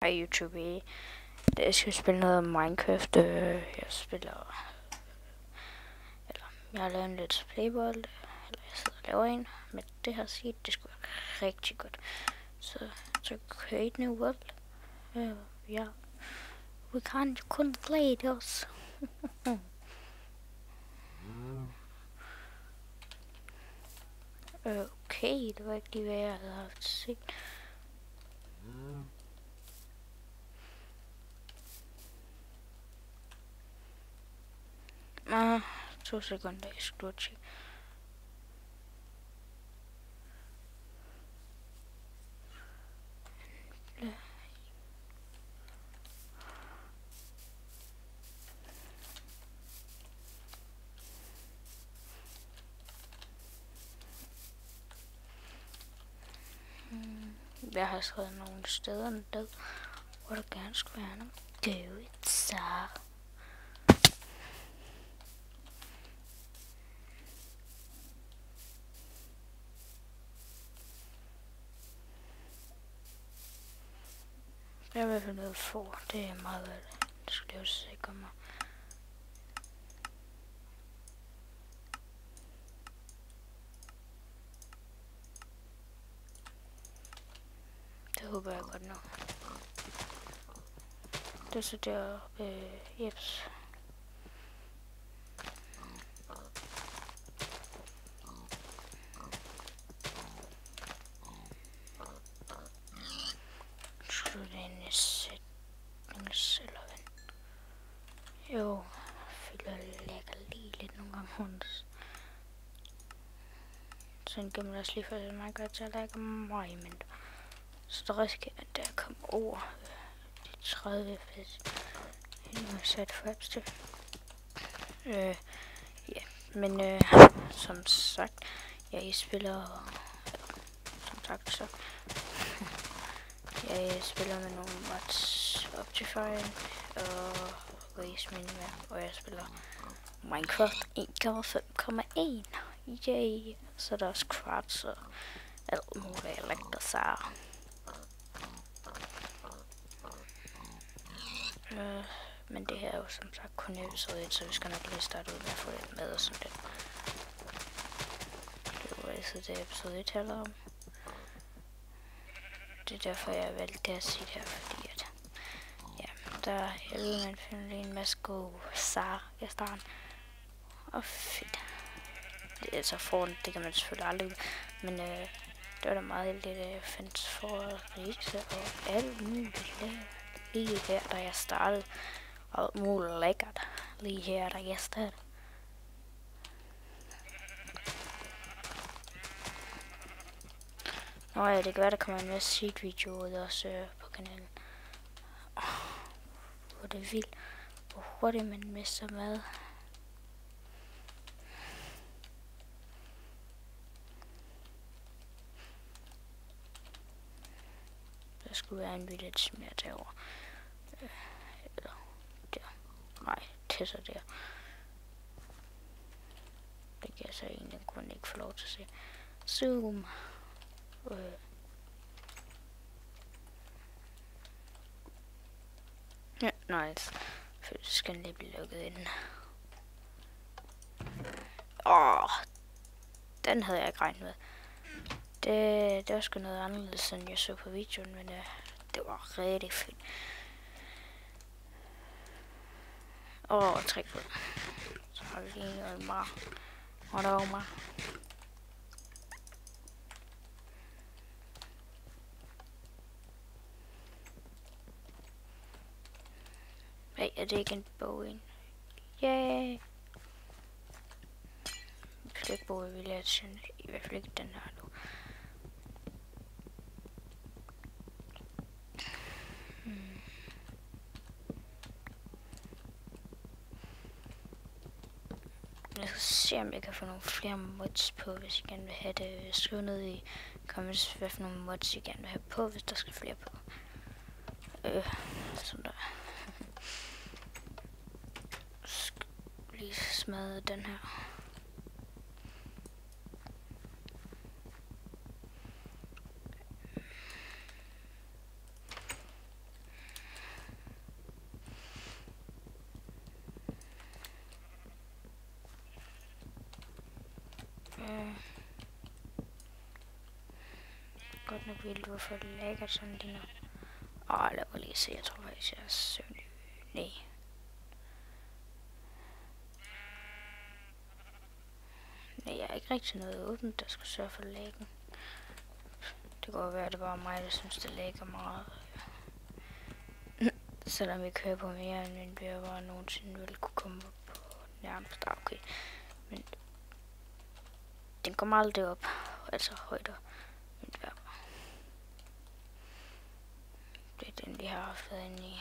Hej YouTube. Jeg skal spille noget Minecraft. Jeg spiller... Eller, jeg har lavet en let's playbold. Eller jeg sidder og laver en. Men det her set, det skulle være rigtig godt. Så tryk create new world. Ja. We can't couldn't play this. Okay, det var ikke lige hvad jeg havde haft set. Ah, 2 sekunder, jeg skal tjekke. Jeg har skrevet nogle steder ned, hvor der gerne skulle være nogle dødsager. Jeg vil i hvert fald noget for. Det er meget vel. Det skulle jeg også sikre mig. Det håber jeg godt nu. Det er så deroppe. Jeps. Skulle det ind i sætnings eller hvad? Jo, fylder lækker lige lidt nogle gange rundt. Sådan kan man også lige få det meget godt til at lægge mig, men så der risikerer at der kommer over de 30 fps. Nu har jeg sat fraps til. Ja, men som sagt, jeg spiller, som sagt så, jeg spiller med nogle mods Optifine og Race Minimap, og jeg spiller Minecraft 1.5.1. Yay! Så er der også crafts og alt muligt, jeg lægger sig. Men det her er jo som sagt kun episode 1, så vi skal nok lige starte ud med at få det med og sådan lidt. Det var altså det episode 1 handler om. Det er derfor jeg valgte det at sige det her, fordi at ja, der er man finder en masse gode sager i starten. Og fedt. Det er så foran, det kan man selvfølgelig aldrig, men det var da meget heldigt, at jeg fandt for rise og alt muligt lige her, da jeg startede. Og muligt lækkert lige her, da jeg startede. Nå ja, det kan være, der kommer en masse seed-video ud også på kanalen. Hvor det er vildt, hvor hurtigt man mister mad. Der skulle være en village mere derovre. Eller der. Nej, det er så der. Det kan jeg så egentlig kun ikke få lov til at se. Zoom. Ja, nice. For det skal lige blive lukket ind. Den havde jeg ikke regnet med. Det var sgu noget anderledes, end jeg så på videoen, men det var rigtig fedt. Træk på. Så har vi lige noget meget. Og der var meget. Hey, er det ikke en bog ind? Yay! Jeg skal ikke bo i villagen. I hvert fald ikke den her nu. Jeg skal se, om jeg kan få nogle flere mods på, hvis I gerne vil have det. Skriv ned i comments, hvad for nogle mods I gerne vil have på, hvis der skal flere på. Sådan der. Skal lige smadre den her. vildt, hvorfor det lagger sådan lige nu. Lad mig lige se, jeg tror faktisk, jeg er søvnig. Nej. Nej, jeg er ikke rigtig noget åbent, der skal sørge for læggen. Det kan godt være, at det bare mig, der synes, det lægger meget. Selvom vi kører på mere, end vi bare nogensinde ville kunne komme op på nærmest. Okay. Men den kommer aldrig op. Altså højder. Men det er den, vi har haft inde i.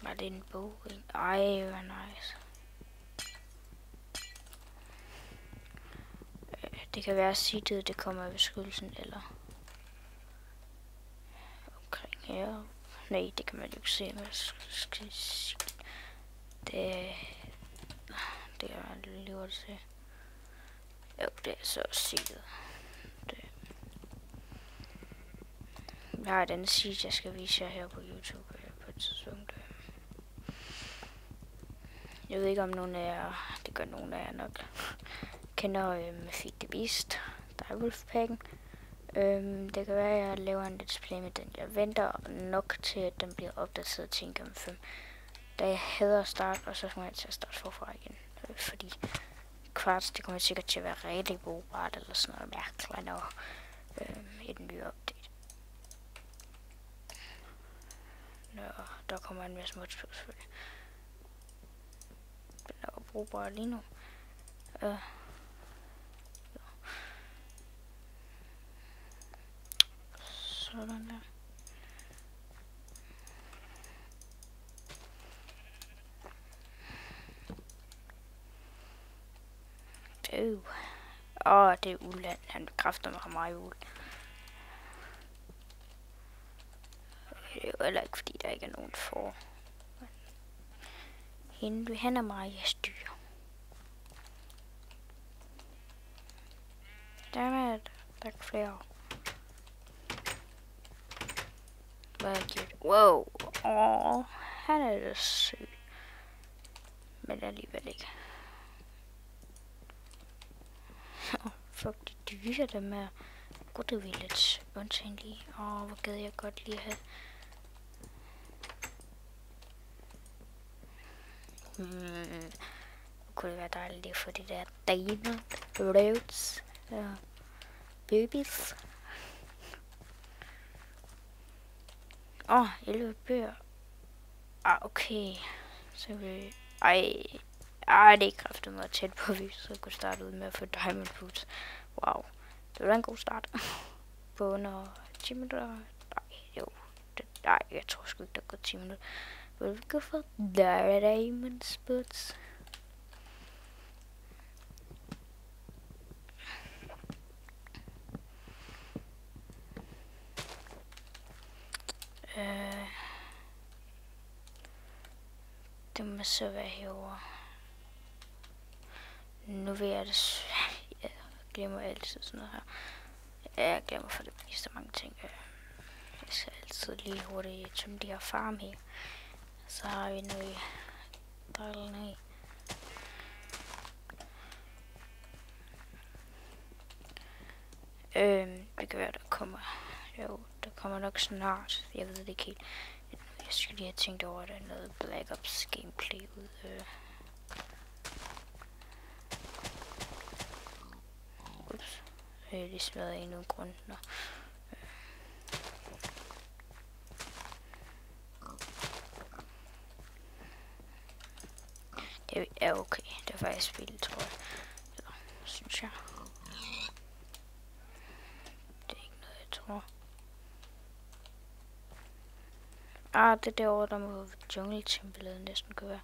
Var det en bog? Ej, hvor nice. Det kan være sittet, det kommer af beskyttelsen, eller omkring her. Nej, det kan man jo ikke se, men det er man lige at se. Jo, det er så sittet. Jeg har et andet side, jeg skal vise jer her på YouTube på et tidspunkt. Jeg ved ikke om nogen af jer, det gør nogen af jer nok, kender Feed the Beast, der er Wolfpacken. Det kan være, at jeg laver en let's play med den. Jeg venter nok til, at den bliver opdateret til 1.5. Da jeg hader at starte, og så skal jeg til at starte forfra igen. Fordi kvarts, det kommer sikkert til at være rigtig brugbart, eller sådan noget mærkeligt, når i den nye update. Der kommer en masse mods på, selvfølgelig. Den er jo brugbar lige nu. Sådan der. Det er Uland. Han bekræfter mig meget uld. Det er jo heller ikke, fordi der ikke er nogen for. Han er meget styr. Der er ikke flere. Hvad er det? Wow. Han er da sød. Men alligevel ikke. Fuck, de dyre dem her. Godt, det vil lidt undtagen lige. Hvor gad jeg godt lige have. Kunne det være dejligt lige at få det der Diamond Rhodes babies. 11 bøger. Okay. Så vi... det er kræftet mig tæt på, at vi så kunne starte ud med at få Diamond Boots. Wow. Det var en god start. På under 10 minutter. Jeg tror sgu ikke, der går 10 minutter. Vil vi gå for Diamond Boots? Det må så være herovre. Nu ved jeg det. Jeg glemmer altid sådan noget her. Jeg glemmer for det meste mange ting. Jeg skal altid lige hurtigt tømme de her farm her. Så har vi noget drillende i. Det kan være, der kommer. Jo, der kommer nok snart. Jeg ved det ikke helt. Jeg skulle lige have tænkt over, at der er noget Black Ops gameplay ud. Ups. Jeg har lige smadret endnu en grund. Nå. Det er okay. Det er faktisk vildt, tror jeg. Så, synes jeg. Det er ikke noget, jeg tror. Det er derovre, der må jungletemplet næsten kunne være.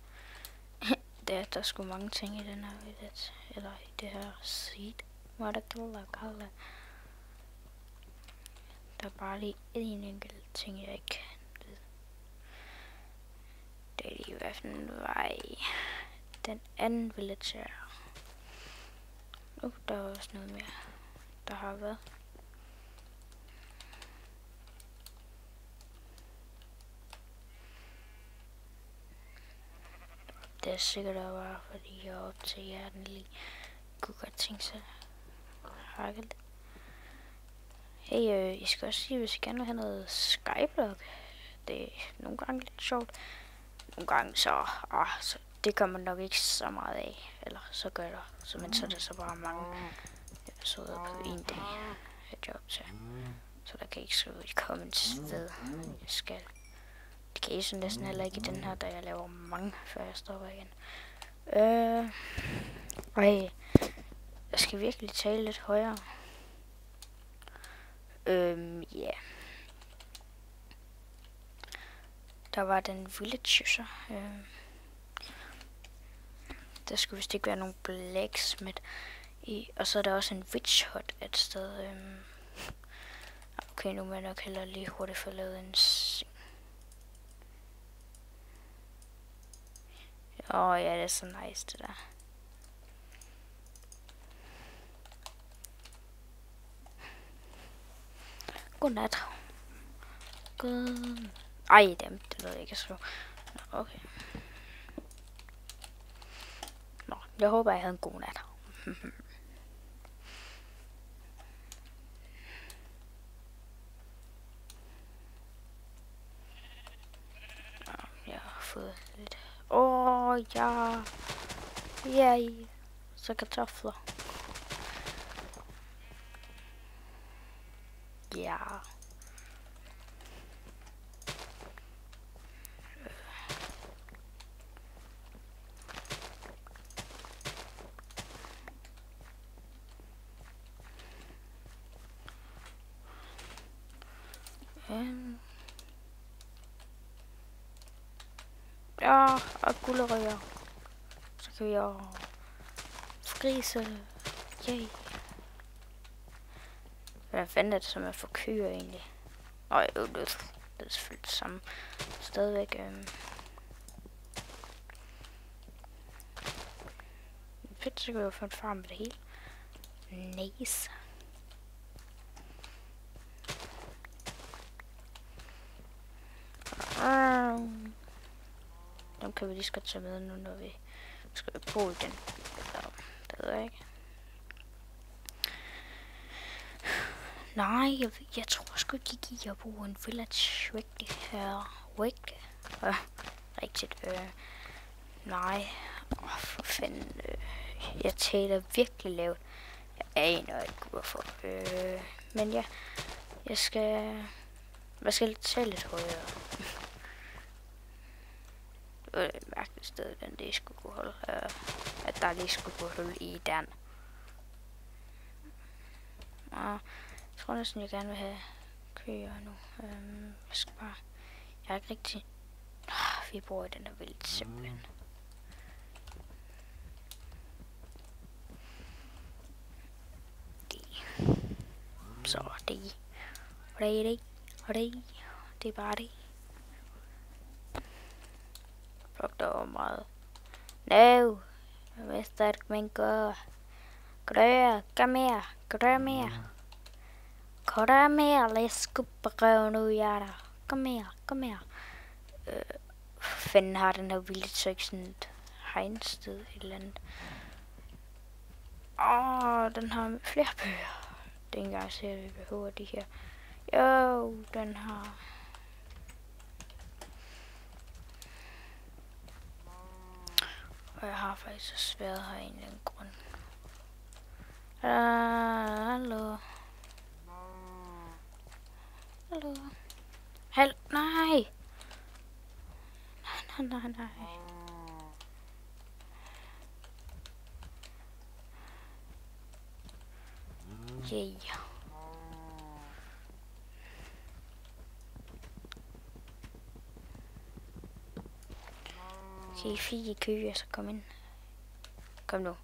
Der er sgu mange ting i den her videt. Eller i det her seed. Hvad der kalder det. Der er bare lige en enkelt ting, jeg ikke ved. Det er lige hvad for en vej. Den anden village er. Der er også noget mere, der har været. Det er sikkert bare fordi jeg er op til hjerten lige kunne godt tænke sig at hakke lidt. Hey, I skal også sige, hvis I gerne vil have noget Skyblock. Det er nogle gange lidt sjovt. Nogle gange så det gør man nok ikke så meget af. Eller så gør der. Men så er det så bare mange episoder på en dag. Jeg job til. Så der kan ikke skrive i comments ved, jeg skal. Det kan I så næsten heller ikke i den her, da jeg laver mange, før jeg stopper igen. Jeg skal virkelig tale lidt højere. Ja. Der var den villager. Der skulle vist ikke være nogen blacksmith i. Og så er der også en witch hut et sted. Okay, nu må jeg nok hellere lige hurtigt få lavet en seng. Ja, det er så nice det der. Godnat. God. Ej, det ved jeg ikke at skrive. Nå, okay. Nå, jeg håber, jeg havde en god nat. Jeg har fået lidt. Ja. Yay. Så kartofler. Ja. Ja, og gulerødder. Så kan vi jo frise. Yay. Hvad fanden er det, som er for køer egentlig? Det er selvfølgelig det samme. Stadigvæk. Fedt, så kan vi jo få en farm med det hele. Nice. Dem kan vi lige skal tage med nu, når vi skal bo i den. Det ved jeg ikke. Nej, jeg tror sgu ikke, jeg giver at bruge en village væk. Rigtigt. Nej. For fanden. Jeg taler virkelig lavt. Jeg aner ikke, hvorfor. Men ja, jeg skal tale lidt højere. Det var et mærkeligt sted, den lige skulle kunne holde. At der lige skulle kunne holde i den. Jeg tror næsten, jeg gerne vil have køer nu. Jeg skal bare. Jeg er ikke rigtig. Vi bor i den der vildt simpelthen. Så det. Og det er bare det. Fuck, der var meget. No! Mr. Minko. Grø, kom her. Kom her, lad os skubbe nu, Jada. Kom her. Fanden har den her vildt så ikke sådan et hegnsted et eller andet. Den har flere bøger. Det er ikke engang sikkert, at vi behøver de her. Jo, den har. Og jeg har faktisk så svært her af en eller anden grund. Hallo. Nej. Yeah. Okay, 4 køer, så kom ind. Kom nu.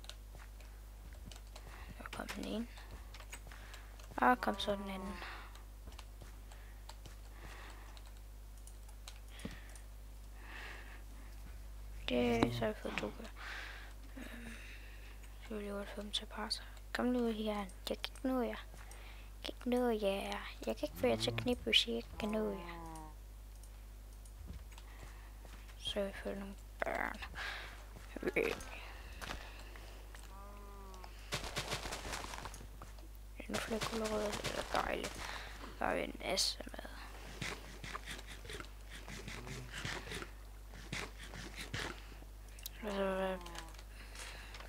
Nu kom den ene. Og kom så den anden. Det så har vi fået 2 køer. Så vil jeg jo få dem til at passe. Kom nu her. Jeg kan ikke nå jer. Jeg kan ikke få jer til at knippe, hvis jeg ikke kan nå jer. Så vi får nogle børn. Nu får jeg gulerødder, det er dejligt. har vi en S med.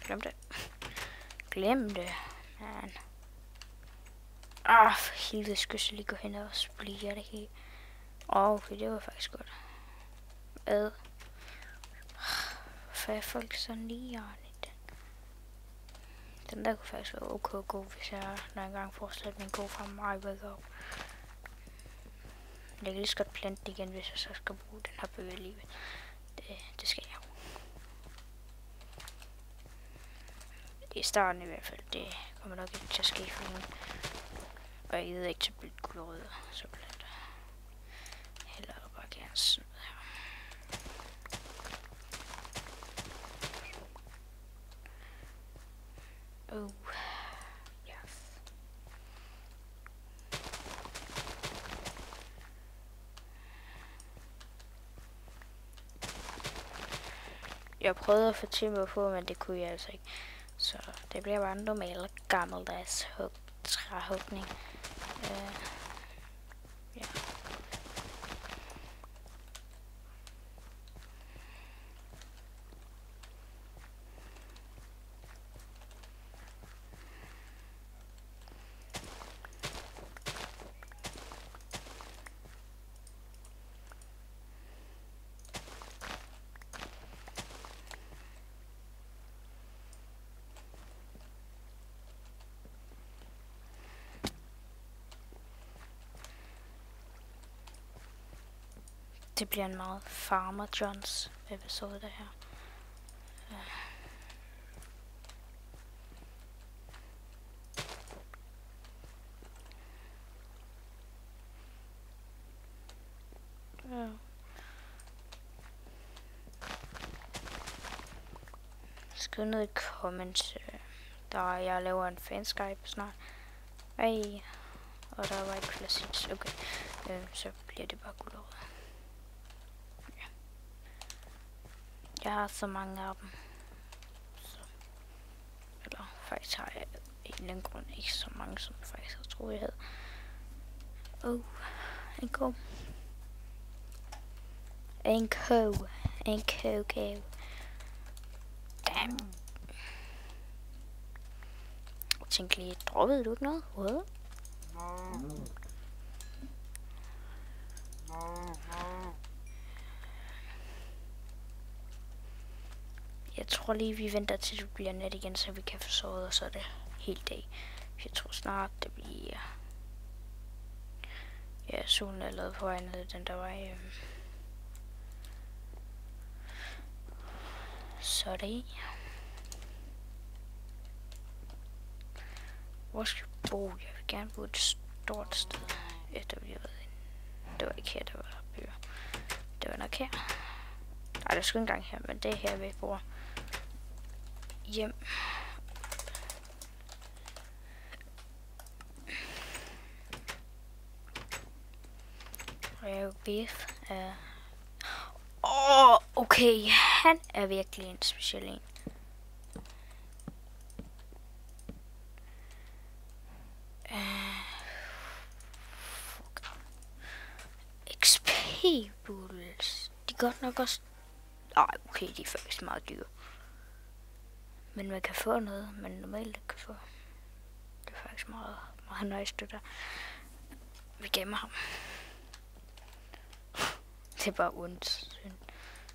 Glem det. Glem det. Man. For helvede, skulle jeg lige gå hen og splitte det hele. Okay, det var faktisk godt. Hvorfor er folk så nærligt? Den der kunne faktisk være okay god, hvis jeg når engang forestiller min god fra mig wake up. Jeg kan lige så godt plante det igen, hvis jeg så skal bruge den her bøge alligevel. Det skal jeg. I starten i hvert fald, det kommer nok ikke til at ske for nogen. Og jeg ved ikke til blidt guldrødder, så blandt heller bare gerne sådan noget her. Yes. Jeg prøvede at få timmer på, men det kunne jeg altså ikke. Så det bliver bare en normal gammeldags træhugning. Ja. Det bliver en meget Farmer Johns episode, det her. Skriv ned i comments, der jeg laver en fanskype snart. Og der var ikke plads. Okay, så bliver det bare guldrød. Ja. Jeg har så mange af dem. Så. Eller faktisk har jeg en eller anden grund ikke så mange, som jeg faktisk havde troet, jeg havde. En ko. En ko. Damn. Jeg tænkte lige, droppede du ikke noget? What? Jeg tror lige, vi venter til det bliver nat igen, så vi kan få sovet, og så er det helt dag. Jeg tror snart, det bliver... Ja, solen er lavet på vej ned den der vej. Så er det. Hvor skal vi bo? Jeg vil gerne bo et stort sted. Efter vi har været inde. Det var ikke her, der var byer. Det var nok her. Nej, det var sgu ikke engang her, men det er her, vi bor. Hjem. Og jeg er jo beef. Okay. Han er virkelig en speciel en. XP bulls. De er godt nok også... okay, de er faktisk meget dyre. Men man kan få noget, man normalt ikke kan få. Det er faktisk meget nice, det der. Vi gemmer ham. Det er bare ondt.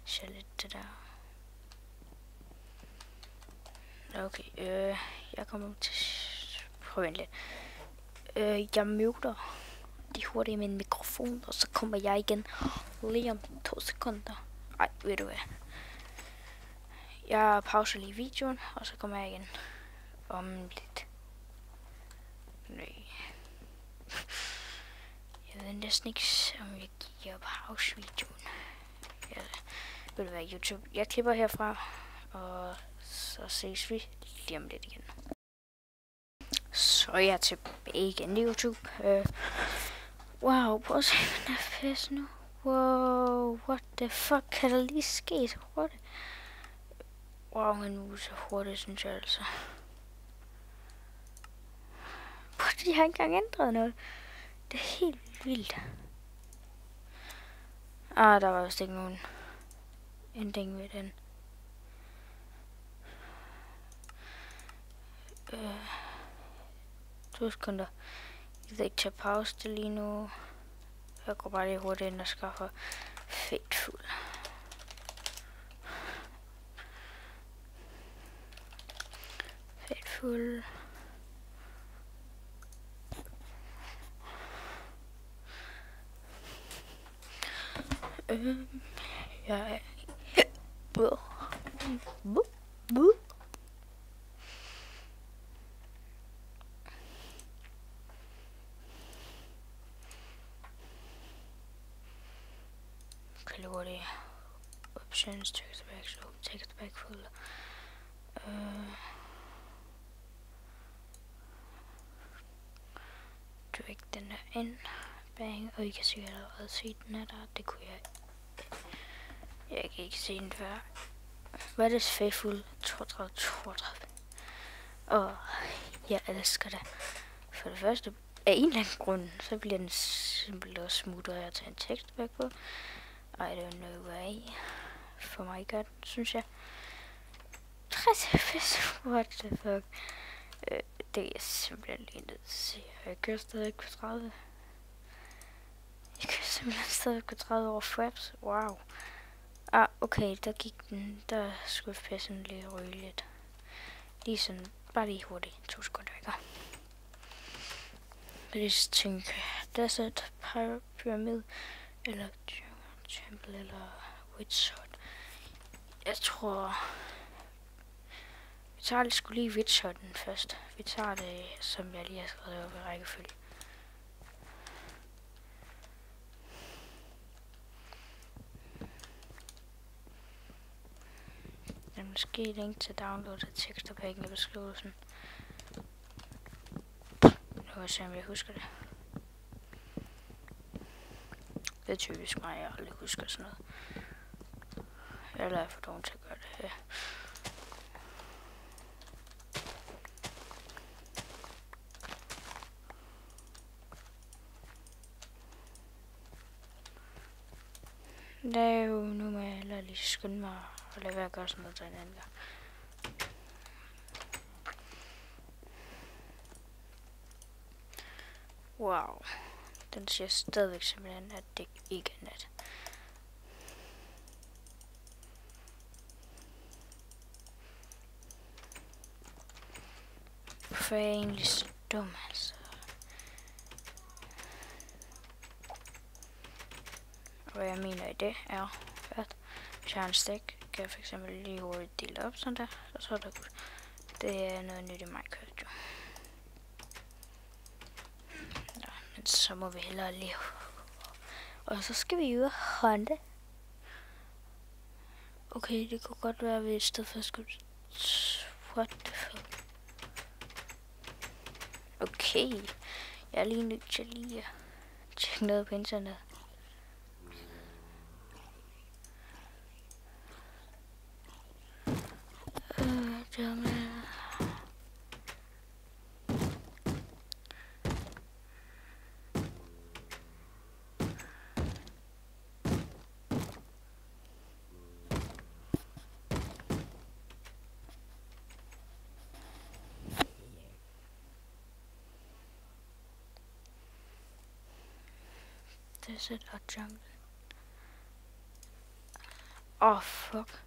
Så lidt det der. Okay, jeg kommer til... Prøv lidt. Jeg muter de hurtigt med en mikrofon, og så kommer jeg igen lige om 2 sekunder. Ej, ved du hvad? Jeg pauser lige videoen, og så kommer jeg igen om lidt. Nej. Jeg ved næsten ikke, om jeg giver pause videoen. Ved du hvad, YouTube? Jeg klipper herfra, og så ses vi lige om lidt igen. Så er jeg tilbage igen i YouTube. Wow, prøv at se min FPS nu. Wow, what the fuck, kan der lige ske så hurtigt? Wow, min mus er hurtigt, synes jeg altså. De har ikke engang ændret noget. Det er helt vildt. Der var vist ikke nogen ending ved den. 2 sekunder. Jeg ved ikke tage pause det lige nu. Jeg går bare lige hurtigt ind og skaffer Fateful. Fateful. Jeg kan hurtigt options, text back, so text back full. Drag den der ind. Bang, og I kan sikkert allerede se den er der. Det kunne jeg. Jeg kan ikke se den før. Hvad er det Fateful? 32. Og jeg elsker det. For det første, af en eller anden grund, så bliver den simpelt og smutter at tage en tekst back på. I don't know why. For mig godt, synes jeg. 60 FPS, what the fuck. Det er simpelthen lige nødt til at se. Jeg kører stadig på 30. Jeg kører simpelthen stadig på 30 over fraps. Wow. Okay, der gik den. Der skulle FPS'en lige ryge lidt. Lige sådan, bare lige hurtigt. 2 sekunder, ikke? Please think. Desert, Pyramid, eller Temple, eller Witchshot. Jeg tror... Vi tager sgu lige Witchshotten først. Vi tager det, som jeg lige har skrevet op i rækkefølge. Der er måske link til download af teksterpakken i beskrivelsen. Nu må jeg se, om jeg husker det. Det er typisk mig, jeg aldrig husker sådan noget. Eller jeg får dårlig til at gøre det her. Det er jo nu med at lige skynde mig og lade være at gøre sådan noget til en anden gang. Wow. Den siger stadigvæk simpelthen, at det ikke er net. Hvorfor er jeg egentlig så dum, altså? Hvad jeg mener i det er, at hvis jeg har en stik, kan jeg fx lige hurtigt dele op sådan der, og så er det godt. Det er noget nyt i Minecraft, jo. Nå, men så må vi hellere leve. Og så skal vi jo hunte. Okay, det kunne godt være, at vi i stedet for skulle... What the fuck? Okay, jeg er lige nødt til lige at tjekke noget på internet. Desert og jungle. Fuck.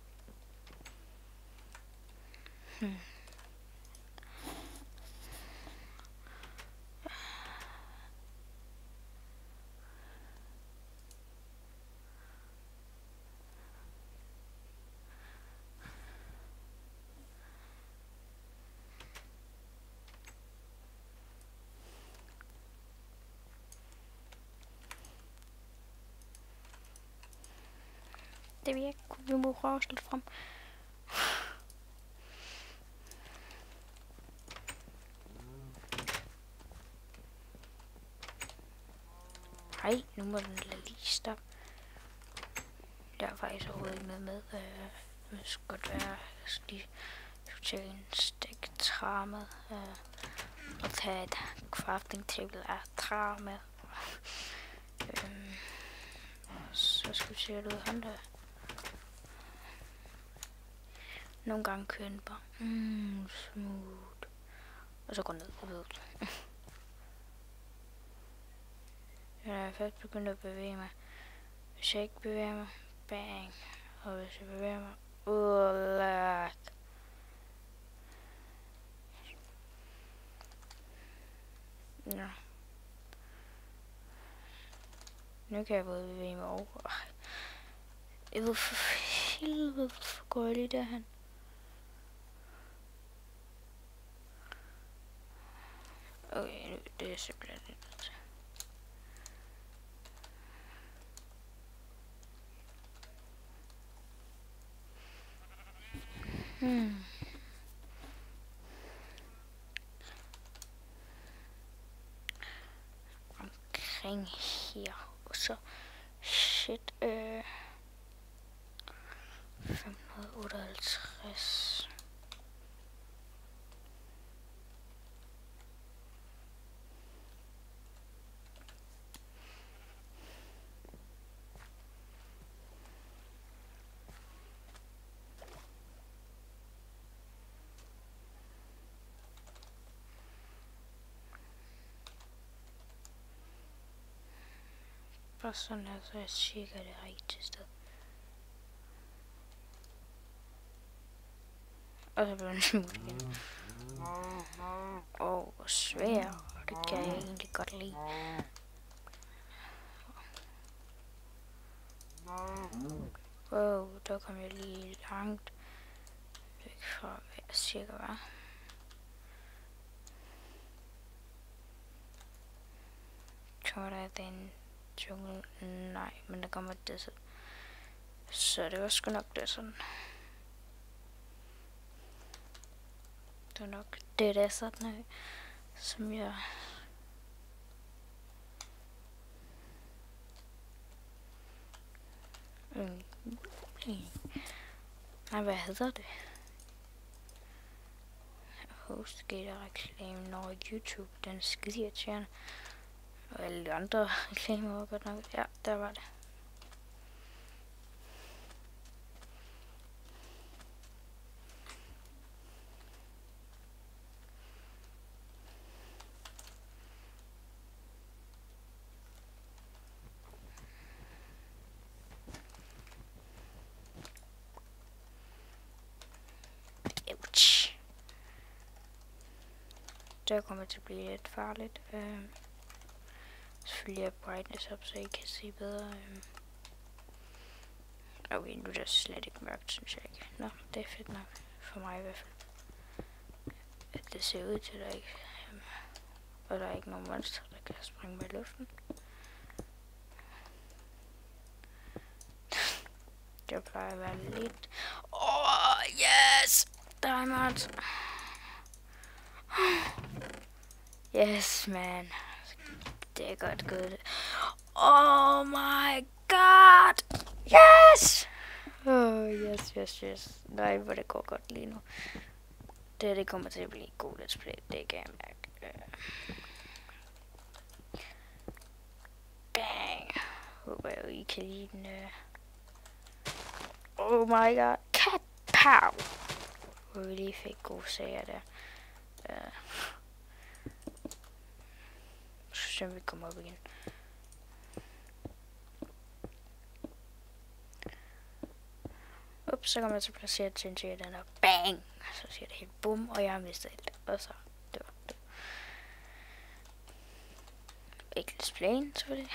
Det vil jeg ikke kunne. Vi må prøve at slå frem. Nej, nu må den lige stoppe. Jeg er faktisk overhovedet ikke med. Det skal godt være, jeg skal lige tage en stik træ med. Og tage et crafting table af træ med. Så skal vi se, at han der. Nogle gange kører den bare smooth. Og så går den ned på hovedet. Jeg er først begyndt at bevæge mig. Hvis jeg ikke bevæger mig, bang. Og hvis jeg bevæger mig, ja. Nu kan jeg både bevæge mig over. Hvorfor helvede går jeg lige derhen? Okay, nu, det er simpelthen lidt. Omkring her. Og så shit. 558. Bare sådan her, så jeg tjekker det rigtige sted. Og så bliver den smule igen. Hvor svær. Det kan jeg egentlig godt lide. Der kom jeg lige langt væk fra, hvad jeg cirka var. Kommer der den jungle? Nej, men der kommer det så det var sgu nok det sådan. Det er nok det der sådan her, som jeg... Nej, hvad hedder det? Hostgator reklame når YouTube, den er skide irriterende. Og alle de andre reklamer var godt nok. Ja, der var det. Der kommer til at blive lidt farligt. Selvfølgelig er brightness op, så I kan se bedre. Okay, nu er det slet ikke mørkt, synes jeg ikke. Nå, det er fedt nok. For mig i hvert fald. At det ser ud til, at der ikke... og der er ikke nogen monster, der kan springe med i luften. Det plejer at være lidt... yes! Diamond! Yes, man. Det er godt gået. Oh my god! Yes! Yes. Nej, hvor det går godt lige nu. Det kommer til at blive god let's play. Det kan jeg mærke. Bang! Håber jeg, I kan lide den. Oh my god. Cat pow! Hvor vi lige fik gode sager der. Så vi kommer op igen. Ups, så kommer jeg til at placere TNT i den her. Bang! Så siger det helt bum, og jeg har mistet alt. Og så det var det. Ikke displayen, selvfølgelig.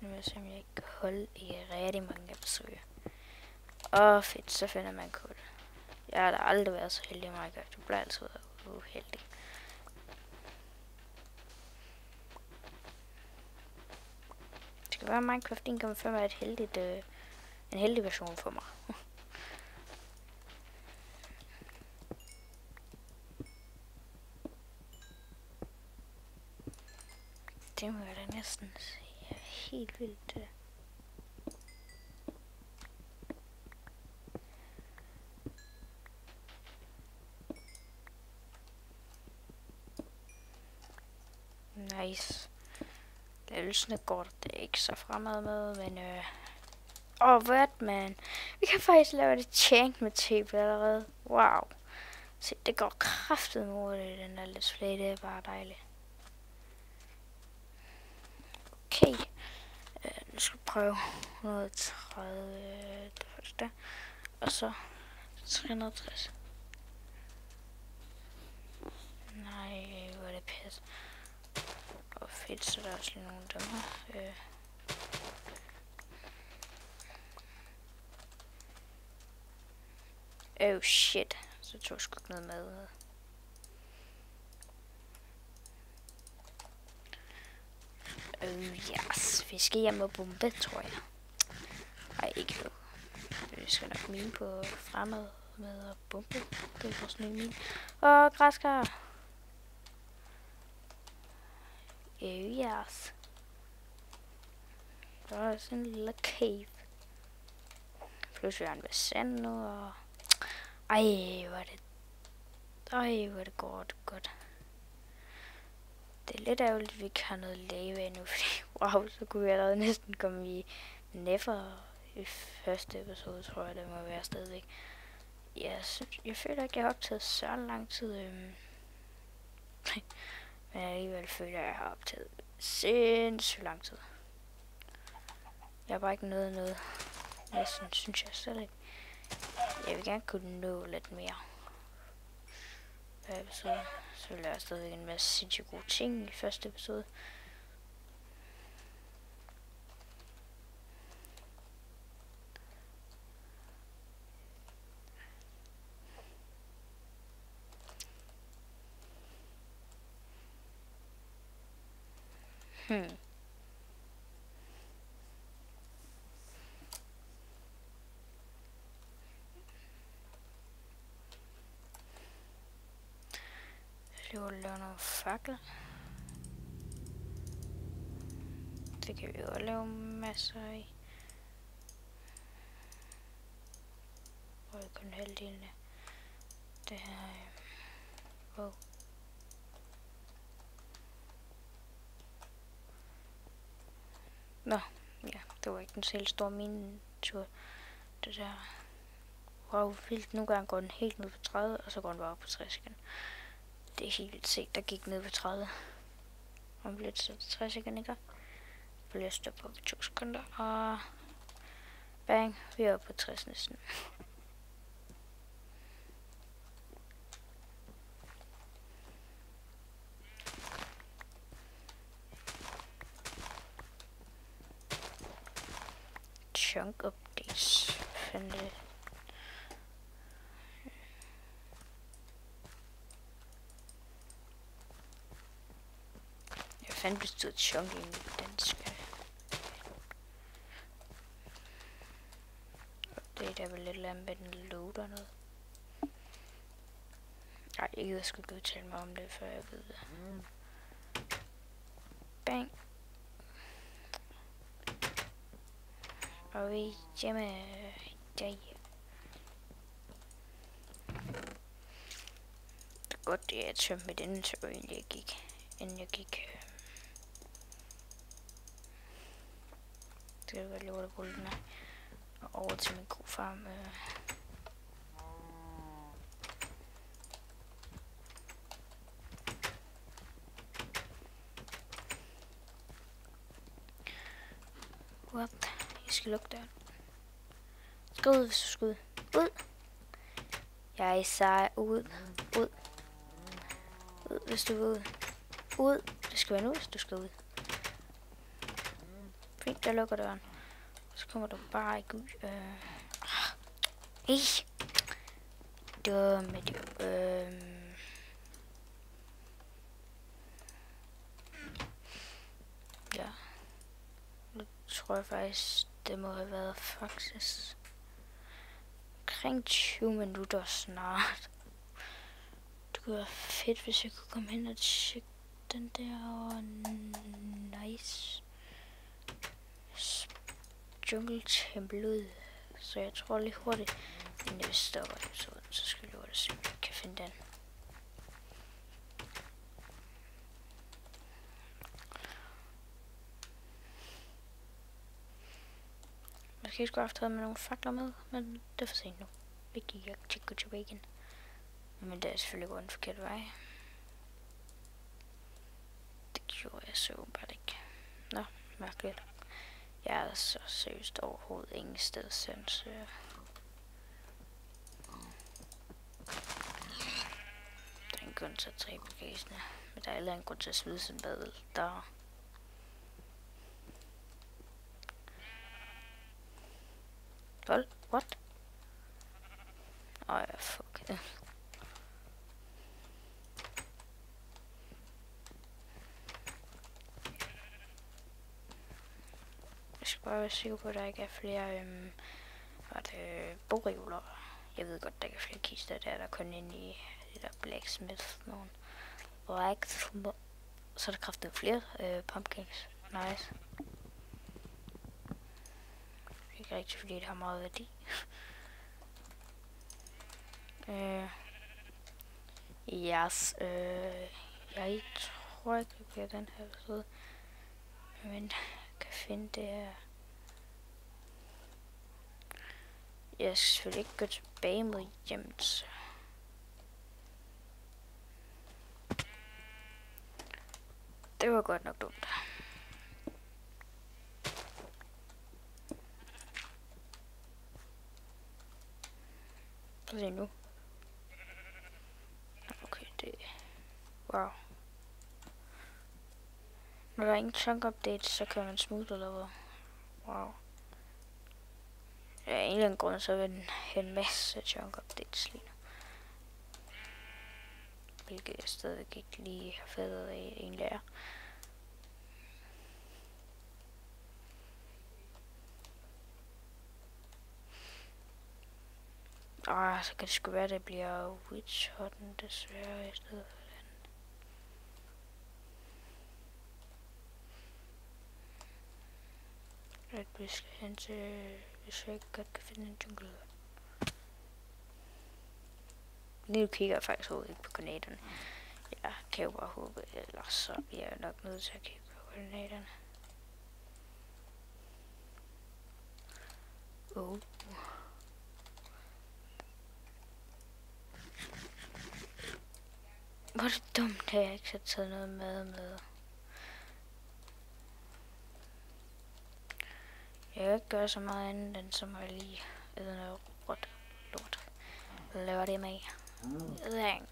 Nu vil jeg se, om jeg ikke kan holde i rigtig mange episoder. Fedt, så finder man kul. Jeg har da aldrig været så heldig i Minecraft. Du bliver altid uheldig. Det skal være Minecraft 1.5 er et heldigt, en heldig version for mig. Det må jeg da næsten sige. Helt vildt. nice. Levelsene går det ikke så fremad med, men hvad, man? Vi kan faktisk lave det enchantment table allerede. Wow. Se, det går kraftigt mod det, den der let's play, det er bare dejligt. Okay. Nu skal vi prøve 130 det første. Og så 360. Nej, hvor er det pisse. Og fedt, så der er også lige nogle af dem her. Oh shit, så tog jeg sgu ikke noget med. Yes, vi skal hjem og bombe, tror jeg. Ej, ikke nu. Vi skal nok mine på fremad med at bombe. Det er vores nye mine. Og græskar. Yes. Der er sådan en lille cave. Pludselig er en med sand nu, og... Ej, hvor er det godt. Det er lidt ærgerligt, at vi ikke har noget lava endnu, fordi wow, så kunne vi allerede næsten komme i Never i første episode, tror jeg, det må være stadigvæk. Jeg føler ikke, jeg har optaget så lang tid, men alligevel føler jeg har optaget sindssygt lang tid. Jeg har bare ikke nået noget, næsten synes jeg selv ikke. Jeg vil gerne kunne nå lidt mere. Episode. Så vil jeg stadigvæk en masse sindssygt gode ting i første episode. Jeg vil lave nogle fakler. Det kan vi jo lave masser af. Og jeg kun halvdelen af det her. Wow. Nå, ja, det var ikke den selv store mine-tur. Det der. Wow, vildt. Nogle gange går den helt ned på 30, og så går den bare op på 60 igen. Det er helt vildt set, der gik ned på 30. Og bliver det så 60 igen, ikke? Bliver stoppet på 2 sekunder, og bang, vi er oppe på 60 næsten. Chunk updates. Fandt det. Jeg fandt det stod chunk i dansk. Det er vel lidt lamt med den loader noget. Nej, jeg gider sgu ikke udtale mig om det, før jeg ved det. Bang. Og vi hjemme der. Det er godt, at jeg tømte mit inventory, inden jeg gik. Det er godt lort at bruge den her. Og over til min kofarm. What? Jeg skal lukke døren. Skal ud, hvis du skal ud. Ud! Jeg sagde ud. Ud. Ud, hvis du vil ud. Ud. Det skal være nu, hvis du skal ud. Fint, jeg lukker døren. Så kommer du bare ikke ud. Ej! Dumme dyr. Ja. Nu tror jeg faktisk, det må have været faktisk omkring 20 minutter snart. Det kunne være fedt, hvis jeg kunne komme hen og tjekke den der. Nice. Jungle Temple ud. Så jeg tror lige hurtigt, inden jeg stopper episoden, så skal vi hurtigt se, om jeg kan finde den. Måske skulle jeg have taget med nogle fakler med, men det er for sent nu. Vi gik og tjekke tilbage igen. Men det er selvfølgelig gået en forkert vej. Det gjorde jeg så bare ikke. Nå, mærkeligt. Jeg er så seriøst overhovedet ingen sted sådan, så... Der er en grund til at tage bagagen, men der er heller en grund til at smide sin badel. Der... What? Ja, fuck. Jeg skal bare være sikker på, at der ikke er flere bogreoler. Jeg ved godt, der ikke er flere kister, der er der kun inde i det der blacksmith nogen. Så er der kraftigt flere pumpkins. Nice. Ikke rigtig, fordi det har meget værdi. Yes, jeg tror ikke, det bliver den her episode. Men jeg kan finde det her. Jeg skal selvfølgelig ikke gå tilbage mod hjemmet, så. Det var godt nok dumt. Prøv at se nu. Okay, det... Wow. Når der er ingen chunk updates, så kan man smooth eller hvad? Wow. Ja, af en eller anden grund, så vil den have en masse chunk updates lige nu. Hvilket jeg stadig ikke lige har fattet af en lærer. Så kan det sgu være, at det bliver Witch Hutten desværre i stedet for den. At vi skal hen til, hvis jeg ikke godt kan finde en jungle. Nu kigger jeg faktisk overhovedet ikke på koordinaterne. Jeg kan jo bare håbe, ellers så bliver jeg nok nødt til at kigge på koordinaterne. Hvor er det dumt, at jeg ikke har taget noget med. Jeg kan ikke gøre så meget andet, end som at lige æde noget råt lort. Hvad laver det med? Ædring.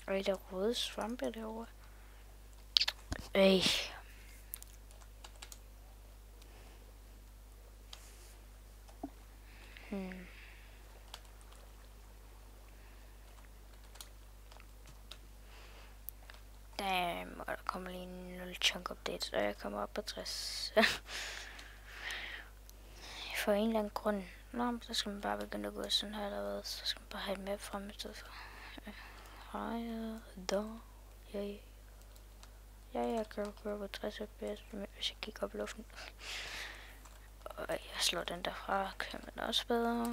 Og der røde svampe derovre. Damn, og der kommer lige en 0 chunk update, og jeg kommer op på 60. For en eller anden grund. Nå, så skal man bare begynde at gå sådan her eller hvad. Så skal man bare have et map frem i stedet for. Jeg kan køre på 60 fps, hvis jeg kigger op i luften. Og jeg slår den derfra, kan man også bedre.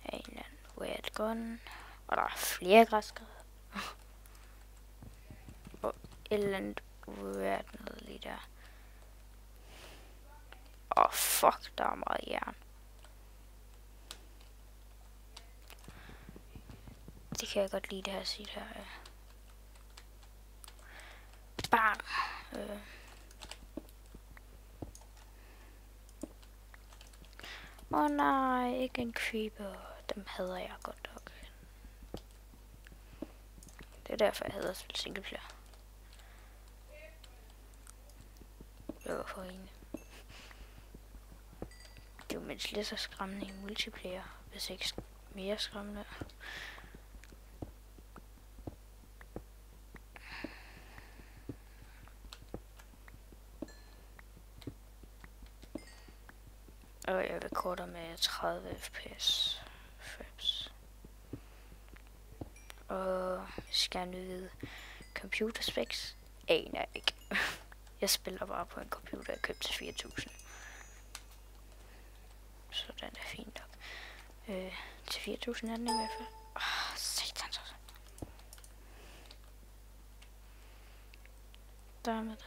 En eller anden weird gun. Og der er flere græskar. Og et eller andet weird noget lige der. Fuck, der er meget jern. Det kan jeg godt lide, det her sit her. Bang! Nej, ikke en creeper. Dem hader jeg godt nok. Det er derfor, jeg hader at spille singleplayer. Hvorfor egentlig? Det er jo mindst lidt så skræmmende i multiplayer, hvis ikke mere skræmmende. Og jeg rekorder med 30 fps. Og hvis jeg gerne vil vide computer specs, aner jeg ikke. Jeg spiller bare på en computer, jeg købte til 4.000. Så den er fint nok. Til 4.000 er den i hvert fald. Satans også. Der med det.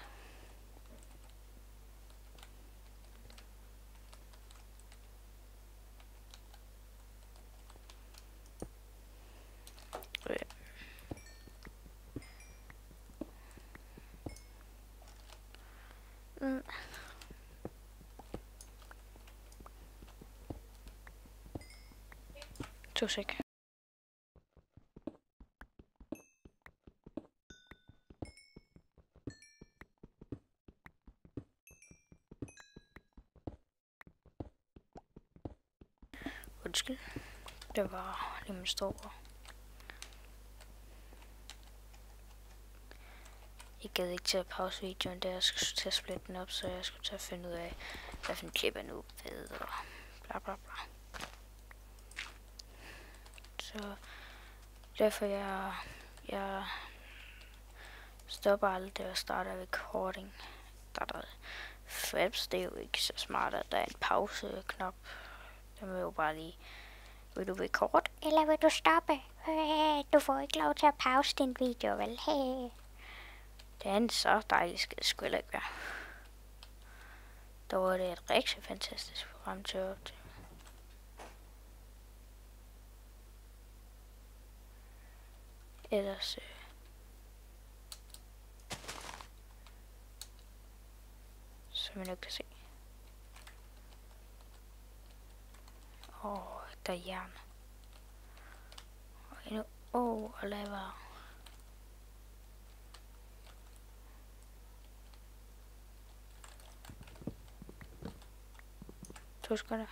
To sek. Undskyld. Det var lige min store. Jeg gad ikke til at pause videoen, da jeg skulle til at splitte den op, så jeg skulle til at finde ud af, hvad for en klip er nu ved, og bla bla bla. Så derfor jeg stopper aldrig, da jeg starter recording. Fraps, det er jo ikke så smart, at der er en pause-knap. Den vil jo bare lige, vil du record, eller vil du stoppe? Du får ikke lov til at pause din video, vel? Det er en så dejlig skid, skulle jeg ikke være. Der var det et rigtig fantastisk program til at optage. Ellers som jeg nok kan se. Der er jern. Og endnu, og lava. To sekunder.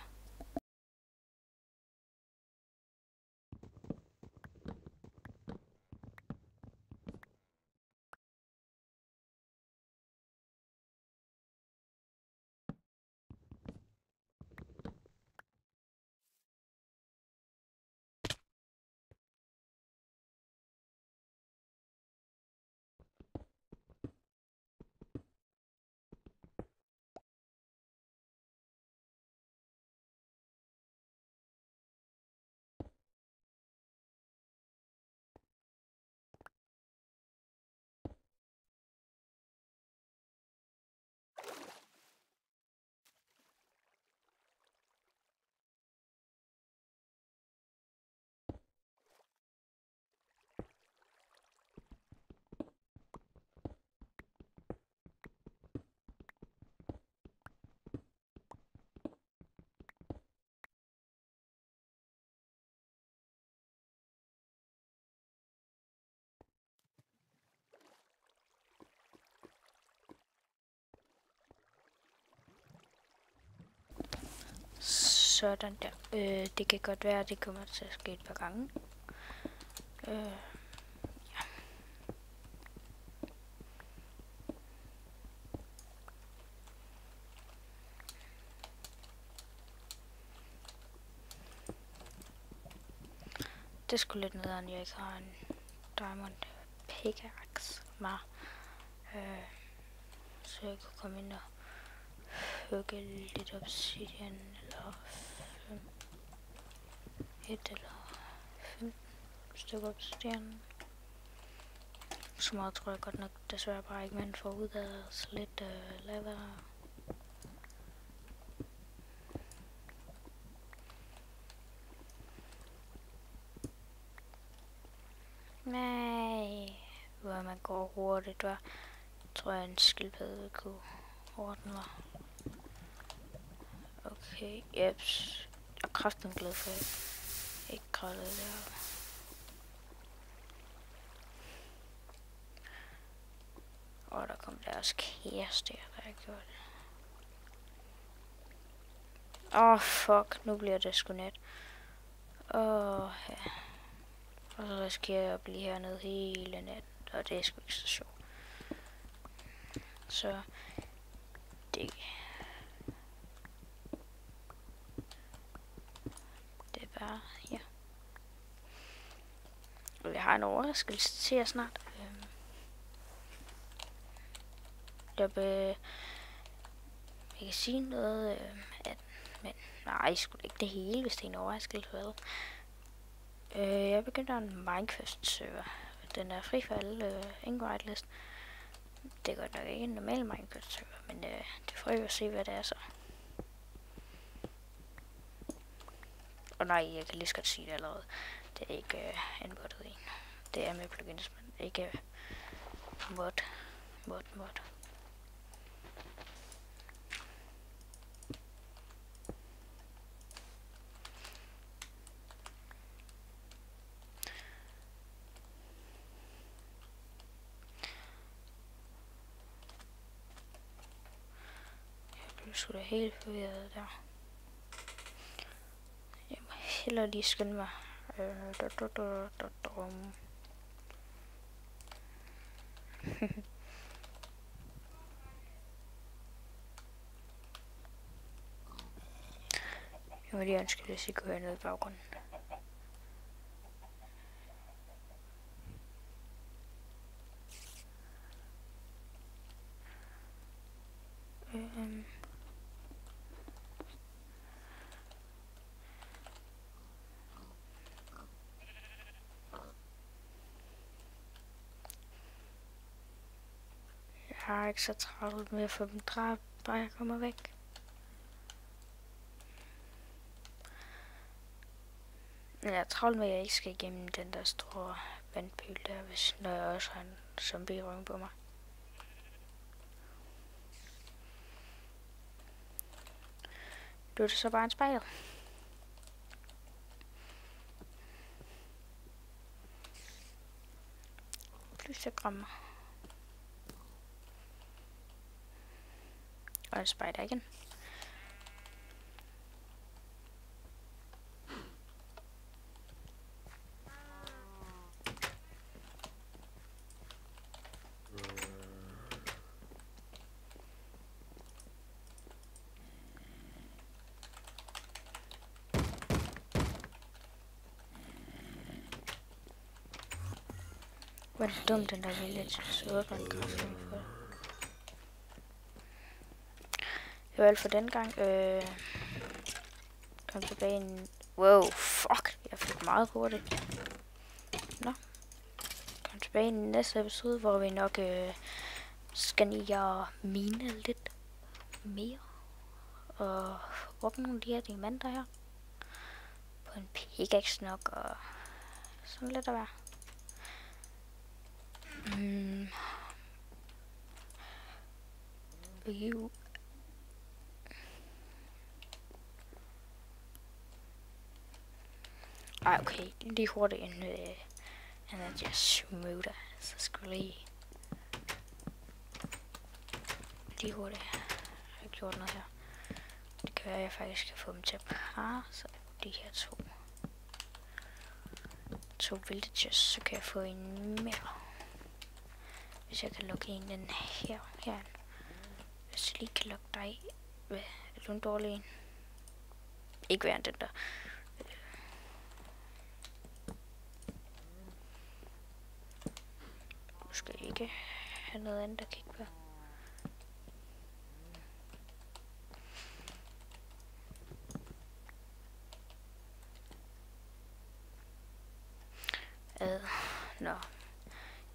Sådan der. Det kan godt være, at det kommer til at ske et par gange. Ja. Det skulle lidt nederen, jeg ikke har en diamond pickaxe med. Så jeg kunne komme ind og hugge lidt obsidian eller 1 eller 5 stykker obsidian. Så meget tror jeg godt nok desværre bare ikke, man får ud af så lidt lava. Nej, hvor man går hurtigt, var. Tror jeg en skildpadde kunne ordne mig. Okay, jeps. Jeg er kraftigt glad for, at jeg ikke grædede der. Og der kom deres kæreste, der jeg gjorde det. Fuck, nu bliver det sgu net. Ja. Og så risikerer jeg at blive hernede hele natten, og det er sgu ikke så sjovt. Så det er bare, ja. Jeg har en overraskelse til jer snart. Jeg kan sige noget, men nej, sgu ikke det hele, hvis det er en overraskelse, vel? Jeg begynder en Minecraft-server. Den er fri for alle, ingen whitelist. Det er godt nok ikke en normal Minecraft-server, men det får jeg at se, hvad det er så. Og nej, jeg kan lige så godt sige det allerede. Det er ikke inputtet en. Det er med plugins, men ikke mod. Jeg blev sgu da helt forvirret der. Jeg må hellere lige skynde mig. Jeg må lige ønske, hvis I kunne høre noget i baggrunden. Jeg har ikke så travlt med at få dem dræbt, bare jeg kommer væk. Jeg er travlt med, at jeg ikke skal igennem den der store vandpøl der, når jeg også har en zombie i ryggen på mig. Nu er det så bare en spejl. Plysegrømmer. Og en spejder igen. Hvor er det dumt, den der village, så åbner en kraftning for det. Det var alt for den gang. Kom tilbage en... Wow, fuck! Jeg fik meget hurtigt. Nå. Kom tilbage i den næste episode, hvor vi nok skal lige mine lidt mere. Og åbne nogle af de her diamanter her. På en pickaxe nok, og sådan lidt at være. Ej, okay, lige hurtigt inden jeg just smutter, så skulle lige hurtigt have gjort noget her. Det kan være, at jeg faktisk kan få dem til at parre, så de her to villages, så kan jeg få en mere. Hvis jeg kan lukke en den her. Hvis jeg lige kan lukke dig ved en dårlig en. Ikke værre end den der. Måske ikke have noget andet at kigge på. Nå.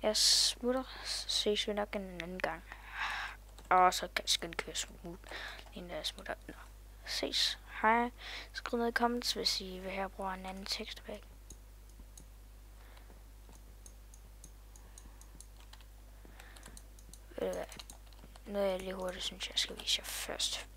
Jeg smutter, så ses vi nok en anden gang. Og så kan jeg køre smut, inden jeg smutter. Nå. Ses. Hej. Skriv noget i comments, hvis I vil have bruge en anden tekst tilbage. Noget jeg lige hurtigt synes, jeg skal vise jer først.